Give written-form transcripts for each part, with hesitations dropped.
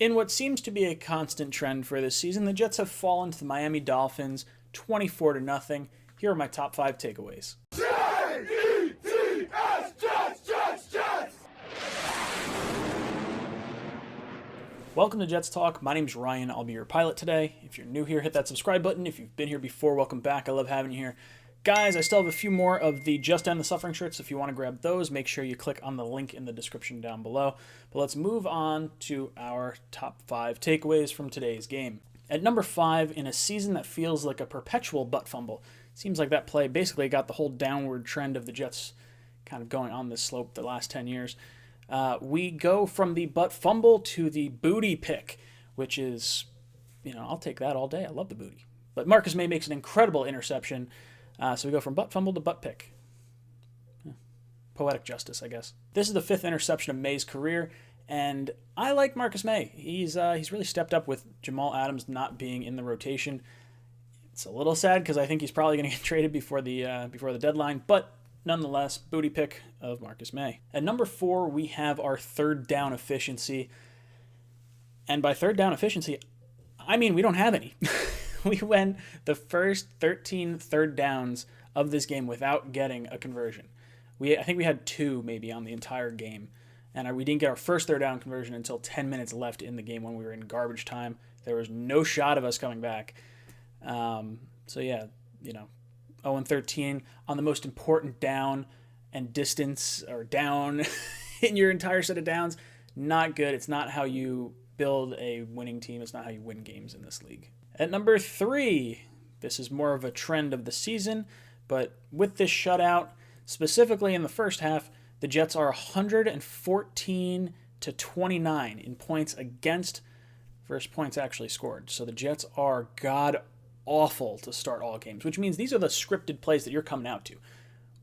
In what seems to be a constant trend for this season, the Jets have fallen to the Miami Dolphins 24-0. Here are my top 5 takeaways. Jets, Jets! Welcome to Jets Talk. My name's Ryan. I'll be your pilot today. If you're new here, hit that subscribe button. If you've been here before, welcome back. I love having you here. Guys, I still have a few more of the Just End the Suffering shirts. If you want to grab those, make sure you click on the link in the description down below. But let's move on to our top 5 takeaways from today's game. At number 5, in a season that feels like a perpetual butt fumble, seems like that play basically got the whole downward trend of the Jets kind of going on this slope the last 10 years. We go from the butt fumble to the booty pick, which is, I'll take that all day. I love the booty. But Marcus Maye makes an incredible interception. So we go from butt fumble to butt pick. Poetic justice, I guess. This is the 5th interception of Maye's career, and I like Marcus Maye. He's really stepped up with Jamal Adams not being in the rotation. It's a little sad because I think he's probably going to get traded before the deadline, but nonetheless, booty pick of Marcus Maye. At number 4, we have our third down efficiency, and by third down efficiency, I mean we don't have any. We went the first 13 third downs of this game without getting a conversion. I think we had 2 maybe on the entire game, and we didn't get our first third down conversion until 10 minutes left in the game when we were in garbage time. There was no shot of us coming back. 0-13 on the most important down and distance or down in your entire set of downs. Not good. It's not how you build a winning team. It's not how you win games in this league. At number 3, this is more of a trend of the season, but with this shutout, specifically in the first half, the Jets are 114-29 in points against versus points actually scored. So the Jets are god-awful to start all games, which means these are the scripted plays that you're coming out to.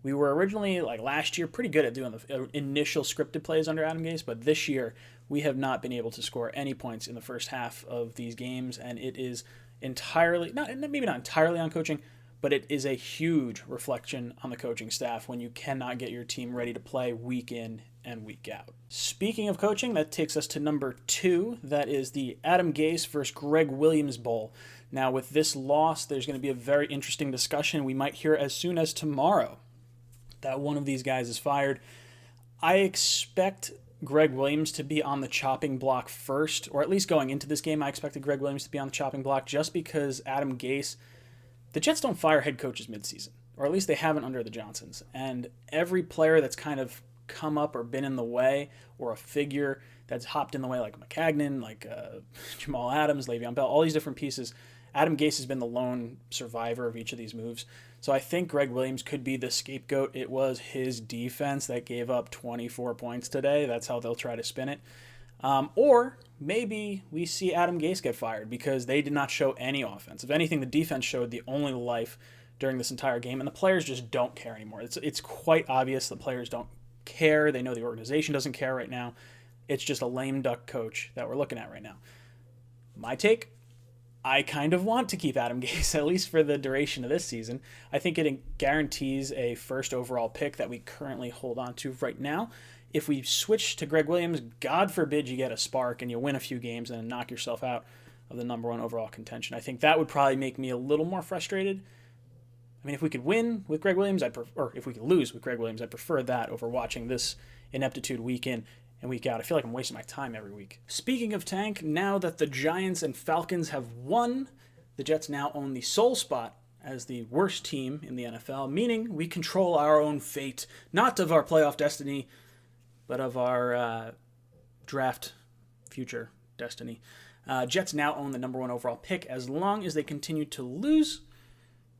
We were originally, last year, pretty good at doing the initial scripted plays under Adam Gase, but this year we have not been able to score any points in the first half of these games, and it is entirely, maybe not entirely on coaching, but it is a huge reflection on the coaching staff when you cannot get your team ready to play week in and week out. Speaking of coaching, that takes us to number 2. That is the Adam Gase versus Greg Williams Bowl. Now, with this loss, there's going to be a very interesting discussion we might hear as soon as tomorrow that one of these guys is fired. I expect Greg Williams to be on the chopping block first, or at least going into this game, I expected Greg Williams to be on the chopping block just because Adam Gase, the Jets don't fire head coaches midseason, or at least they haven't under the Johnsons. And every player that's kind of come up or been in the way, or a figure that's hopped in the way, like McCagnon, like Jamal Adams, Le'Veon Bell, all these different pieces, Adam Gase has been the lone survivor of each of these moves. So I think Greg Williams could be the scapegoat. It was his defense that gave up 24 points today. That's how they'll try to spin it. Or maybe we see Adam Gase get fired because they did not show any offense. If anything, the defense showed the only life during this entire game, and the players just don't care anymore. It's quite obvious the players don't care. They know the organization doesn't care right now. It's just a lame duck coach that we're looking at right now. My take? I kind of want to keep Adam Gase, at least for the duration of this season. I think it guarantees a first overall pick that we currently hold on to right now. If we switch to Greg Williams, God forbid you get a spark and you win a few games and knock yourself out of the number 1 overall contention. I think that would probably make me a little more frustrated. I mean, if we could win with Greg Williams, or if we could lose with Greg Williams, I'd prefer that over watching this ineptitude week in and week out. I feel like I'm wasting my time every week. Speaking of tank, now that the Giants and Falcons have won, the Jets now own the sole spot as the worst team in the NFL, meaning we control our own fate, not of our playoff destiny, but of our draft future destiny. Jets now own the number 1 overall pick. As long as they continue to lose,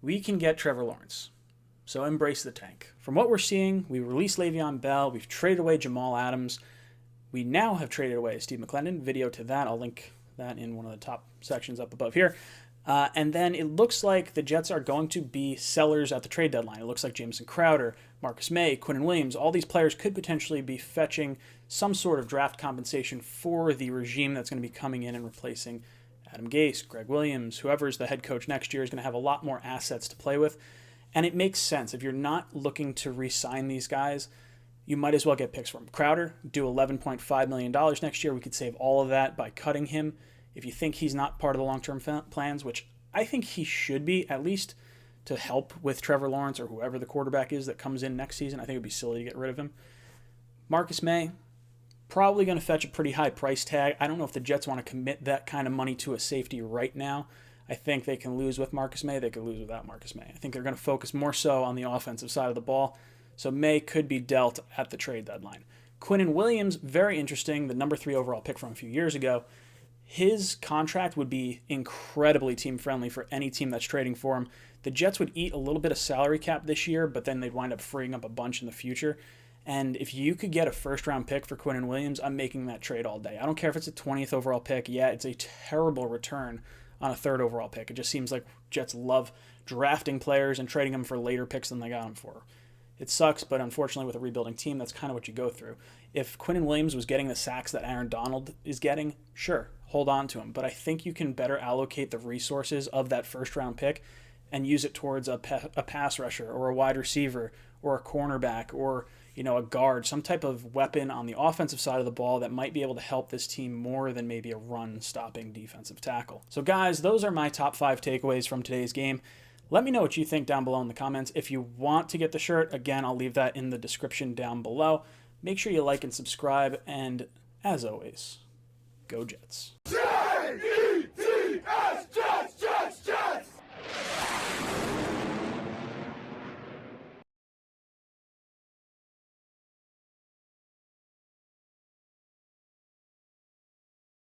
we can get Trevor Lawrence. So embrace the tank. From what we're seeing, we released Le'Veon Bell. We've traded away Jamal Adams. We now have traded away Steve McClendon. Video to that, I'll link that in one of the top sections up above here. And then it looks like the Jets are going to be sellers at the trade deadline. It looks like Jamison Crowder, Marcus Maye, Quinnen Williams, all these players could potentially be fetching some sort of draft compensation for the regime that's going to be coming in and replacing Adam Gase, Greg Williams, whoever's the head coach next year is going to have a lot more assets to play with. And it makes sense. If you're not looking to re-sign these guys, you might as well get picks from Crowder, do $11.5 million next year. We could save all of that by cutting him. If you think he's not part of the long-term plans, which I think he should be, at least to help with Trevor Lawrence or whoever the quarterback is that comes in next season, I think it would be silly to get rid of him. Marcus Maye, probably going to fetch a pretty high price tag. I don't know if the Jets want to commit that kind of money to a safety right now. I think they can lose with Marcus Maye. They could lose without Marcus Maye. I think they're going to focus more so on the offensive side of the ball. So Maye could be dealt at the trade deadline. Quinnen Williams, very interesting, the number 3 overall pick from a few years ago. His contract would be incredibly team-friendly for any team that's trading for him. The Jets would eat a little bit of salary cap this year, but then they'd wind up freeing up a bunch in the future. And if you could get a first-round pick for Quinnen Williams, I'm making that trade all day. I don't care if it's a 20th overall pick. Yeah, it's a terrible return on a 3rd overall pick. It just seems like Jets love drafting players and trading them for later picks than they got them for. It sucks, but unfortunately with a rebuilding team, that's kind of what you go through. If Quinnen Williams was getting the sacks that Aaron Donald is getting, sure, hold on to him. But I think you can better allocate the resources of that first-round pick and use it towards a pass rusher or a wide receiver or a cornerback or a guard, some type of weapon on the offensive side of the ball that might be able to help this team more than maybe a run-stopping defensive tackle. So guys, those are my top 5 takeaways from today's game. Let me know what you think down below in the comments. If you want to get the shirt, again, I'll leave that in the description down below. Make sure you like and subscribe, and as always, go Jets. J-E-T-S-J!